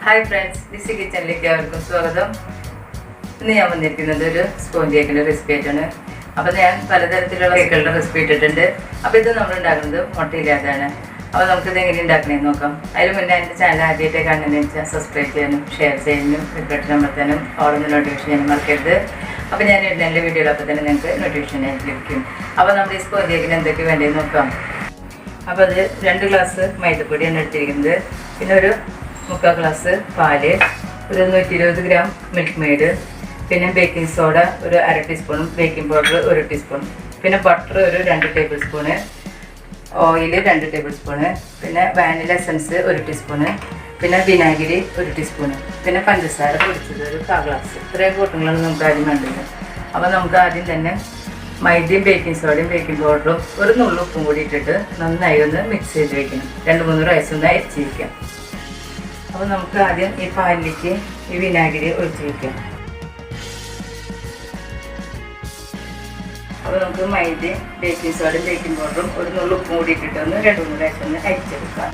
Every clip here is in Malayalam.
ഹായ് ഫ്രണ്ട്സ്, ഡിസി കിച്ചണിലേക്ക് അവർക്കും സ്വാഗതം. ഇന്ന് ഞാൻ വന്നിരിക്കുന്നത് ഒരു സ്പോഞ്ച് കേക്കിൻ്റെ റെസിപ്പി ആയിട്ടാണ്. അപ്പോൾ ഞാൻ പലതരത്തിലുള്ള കേക്കുകളുടെ റെസിപ്പി ഇട്ടിട്ടുണ്ട്. അപ്പോൾ ഇത് നമ്മൾ ഉണ്ടാക്കുന്നത് മുട്ടയില്ലാതാണ്. അപ്പോൾ നമുക്കിത് എങ്ങനെ ഉണ്ടാക്കണമെന്ന് നോക്കാം. അതിന് മുന്നേ എൻ്റെ ചാനൽ ആദ്യമായിട്ട് കാണുന്നതെന്ന് വെച്ചാൽ സബ്സ്ക്രൈബ് ചെയ്യാനും ഷെയർ ചെയ്യാനും ബെൽബട്ടൺ അമർത്താനും ഓർമ്മ നോട്ടിഫിക്കേഷൻ ചെയ്യാനും മറക്കരുത്. അപ്പോൾ ഞാൻ ഇടുന്ന എൻ്റെ വീഡിയോയിൽ അപ്പോൾ തന്നെ നിങ്ങൾക്ക് നോട്ടിഫിക്കേഷൻ ലഭിക്കും. അപ്പോൾ നമ്മൾ ഈ സ്പോഞ്ച് കേക്കിന് എന്തൊക്കെ വേണ്ടതെന്ന് നോക്കാം. അപ്പോൾ അത് 2 ഗ്ലാസ് മൈദപ്പൊടിയാണ് എടുത്തിരിക്കുന്നത്. പിന്നെ ഒരു 3/4 ഗ്ലാസ് പാല്, ഒരു 120 ഗ്രാം മിൽക്ക് മെയ്ഡ്, പിന്നെ ബേക്കിംഗ് സോഡ ഒരു 1/2 ടീസ്പൂണും ബേക്കിംഗ് പൗഡർ 1 ടീസ്പൂൺ, പിന്നെ ബട്ടർ ഒരു 2 table spoon, oil 2 table spoon, പിന്നെ വാനില എസൻസ് 1 ടീസ്പൂണ്, പിന്നെ വിനാഗിരി 1 ടീസ്പൂണ്, പിന്നെ പഞ്ചസാര പൊടിച്ചത് ഒരു 1/4 ഗ്ലാസ്. ഇത്രയും കൂട്ടങ്ങളാണ് നമുക്ക് ആദ്യം വേണ്ടത്. അപ്പോൾ നമുക്ക് ആദ്യം തന്നെ മൈദയും ബേക്കിംഗ് സോഡയും ബേക്കിംഗ് പൗഡറും ഒരു നുള്ളു ഉപ്പും കൂടി ഇട്ടിട്ട് നന്നായി ഒന്ന് മിക്സ് ചെയ്ത് വയ്ക്കണം. 2-3 പ്രാവശ്യം ഒന്ന് അരിച്ച് വയ്ക്കാം. അപ്പോൾ നമുക്ക് ആദ്യം ഈ പാലിലേക്ക് ഈ വിനാഗിരി ഒഴിച്ച് വയ്ക്കാം. അപ്പോൾ നമുക്ക് മൈദയും ബേക്കിംഗ് സോഡയും ബേക്കിംഗ് പൗഡറും ഒരു നുള്ളു ഉപ്പും കൂടി ഇട്ടിട്ട് ഒന്ന് 2-3 പ്രാവശ്യം ഒന്ന് അരിച്ചെടുക്കാം.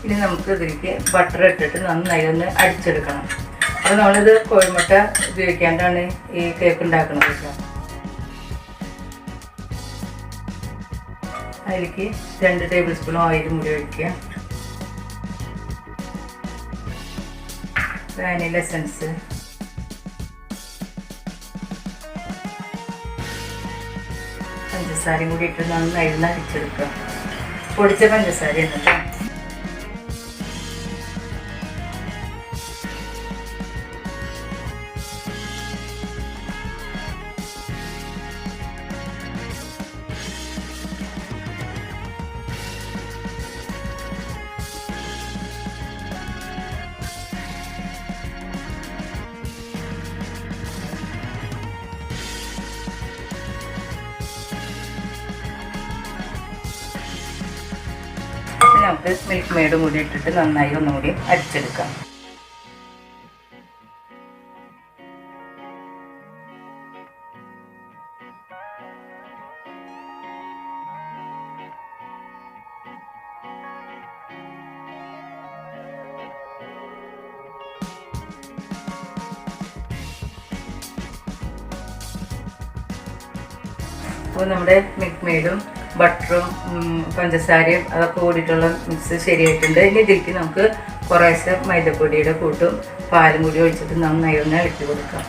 ഇനി നമുക്ക് ഇതിലേക്ക് ബട്ടർ ഇട്ടിട്ട് നന്നായി ഒന്ന് അടിച്ചെടുക്കണം. അപ്പോൾ നമ്മളിത് കോഴിമുട്ട ഉപയോഗിക്കാണ്ടാണ് ഈ കേക്ക് ഉണ്ടാക്കുന്നത് കേട്ടോ. അതിലേക്ക് 2 ടേബിൾ സ്പൂൺ ഓയിൽ കൂടി ഒഴിക്കുക. വാനില എസൻസ്, പഞ്ചസാരയും കൂടി ഇട്ട് നന്നായി ഒന്ന് അടിച്ചെടുക്കുക. പൊടിച്ച പഞ്ചസാര എന്നിട്ട് നമുക്ക് മിൽക്ക് മെയ്ഡും കൂടി ഇട്ടിട്ട് നന്നായി ഒന്നുകൂടി അരിച്ചെടുക്കാം. അപ്പോൾ നമ്മുടെ മിൽക്ക് മെയ്ഡും ബട്ടറും പഞ്ചസാരയും അതൊക്കെ കൂടിയിട്ടുള്ള മിക്സ് ശരിയായിട്ടുണ്ട്. ഇനി ഇതിലേക്ക് നമുക്ക് കുറേശ്ശെ മൈദപ്പൊടിയുടെ കൂട്ടും പാലും കൂടി ഒഴിച്ചിട്ട് നന്നായി ഒന്ന് ഇളക്കി കൊടുക്കാം.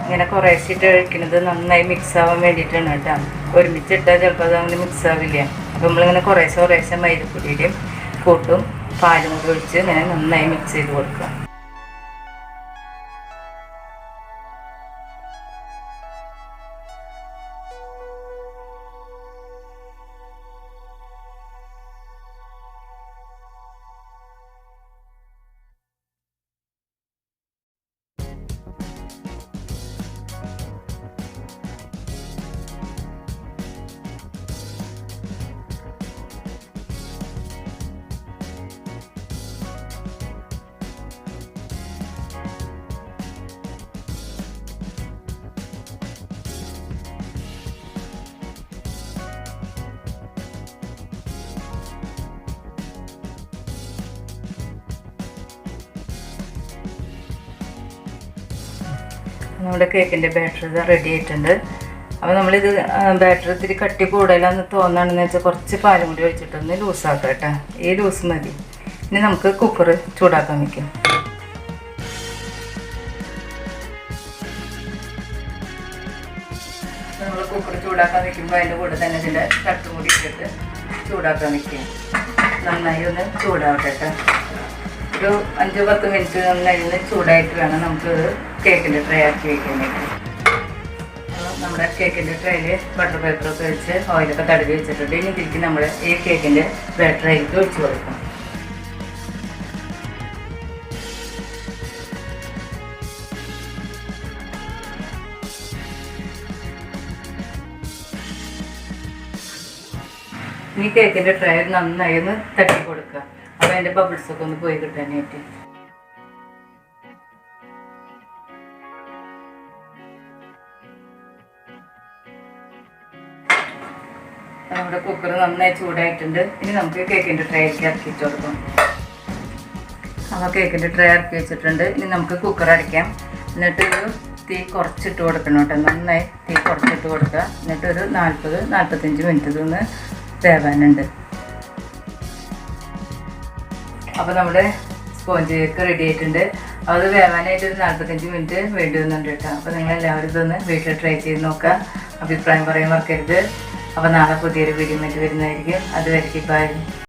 ഇങ്ങനെ കുറേശ്ശിട്ട് കഴിക്കുന്നത് നന്നായി മിക്സ് ആവാൻ വേണ്ടിയിട്ടാണ് കേട്ടോ. ഒരുമിച്ചിട്ടാൽ ചിലപ്പോൾ അത് അങ്ങനെ മിക്സ് ആവില്ല. അപ്പോൾ നമ്മളിങ്ങനെ കുറേശ്ശെ മൈദപ്പൊടിയുടെയും കൂട്ടും പാലും കൂടി ഒഴിച്ച് ഇങ്ങനെ നന്നായി മിക്സ് ചെയ്ത് കൊടുക്കുക. നമ്മുടെ കേക്കിൻ്റെ ബാറ്റർ ഇത് റെഡി ആയിട്ടുണ്ട്. അപ്പോൾ നമ്മളിത് ബാറ്റർ ഇത്തിരി കട്ടി കൂടുതലാന്ന് തോന്നുകയാണെന്ന് വെച്ചാൽ കുറച്ച് പാലും കൂടി ഒഴിച്ചിട്ടൊന്ന് ലൂസാക്കാം കേട്ടോ. ഈ ലൂസ് മതി. ഇനി നമുക്ക് കുക്കർ ചൂടാക്കാൻ വയ്ക്കാം. നമ്മൾ കുക്കർ ചൂടാക്കാൻ വയ്ക്കുമ്പോൾ അതിൻ്റെ കൂടെ തന്നെ ഇതിൻ്റെ തട്ടും കൂടി ഇട്ടിട്ട് ചൂടാക്കാൻ വയ്ക്കുക. നന്നായി ഒന്ന് ചൂടാവട്ടെ കേട്ടോ. ഒരു 5-10 മിനിറ്റ് നന്നായി ഒന്ന് ചൂടായിട്ട് വേണം നമുക്കൊരു കേക്കിൻ്റെ ട്രേ ആക്കി വയ്ക്കാനായിട്ട്. നമ്മുടെ കേക്കിൻ്റെ ട്രേയിൽ ബട്ടർ പേപ്പറൊക്കെ വെച്ച് ഓയിലൊക്കെ തടവി വെച്ചിട്ടുണ്ട്. ഇനി തിരിച്ച് നമ്മൾ ഈ കേക്കിൻ്റെ ബാറ്ററിലേക്ക് ഒഴിച്ച് കൊടുക്കാം. ഇനി കേക്കിൻ്റെ ട്രേ നന്നായി ഒന്ന് തട്ടി കൊടുക്കുക. അപ്പോൾ അതിൻ്റെ ബബിൾസൊക്കെ ഒന്ന് പോയി കിട്ടാനായിട്ട്. നമ്മുടെ കുക്കർ നന്നായി ചൂടായിട്ടുണ്ട്. ഇനി നമുക്ക് കേക്കിൻ്റെ ട്രേയിലേക്ക് ഇറക്കിയിട്ട് കൊടുക്കാം. അപ്പോൾ കേക്കിൻ്റെ ട്രേ ഇറക്കി വെച്ചിട്ടുണ്ട്. ഇനി നമുക്ക് കുക്കർ അടയ്ക്കാം. എന്നിട്ടൊരു തീ കുറച്ചിട്ട് കൊടുക്കണം കേട്ടോ. നന്നായി തീ കുറച്ചിട്ട് കൊടുക്കുക. എന്നിട്ടൊരു 40-45 മിനിറ്റ് ഇതൊന്ന് വേവാനുണ്ട്. അപ്പോൾ നമ്മുടെ സ്പോഞ്ച് കേക്ക് റെഡി ആയിട്ടുണ്ട്. അത് വേവാനായിട്ട് ഒരു 45 മിനിറ്റ് വേണ്ടി വന്നുണ്ട് കേട്ടോ. അപ്പോൾ നിങ്ങളെല്ലാവരും ഇതൊന്ന് വീട്ടിൽ ട്രൈ ചെയ്ത് നോക്കുക. അഭിപ്രായം പറയാൻ മറക്കരുത്. അപ്പോൾ നാളെ പുതിയൊരു വീഡിയോ ആയിട്ട് വരുന്നതായിരിക്കും. അതുവരെയ്ക്ക് ബൈ.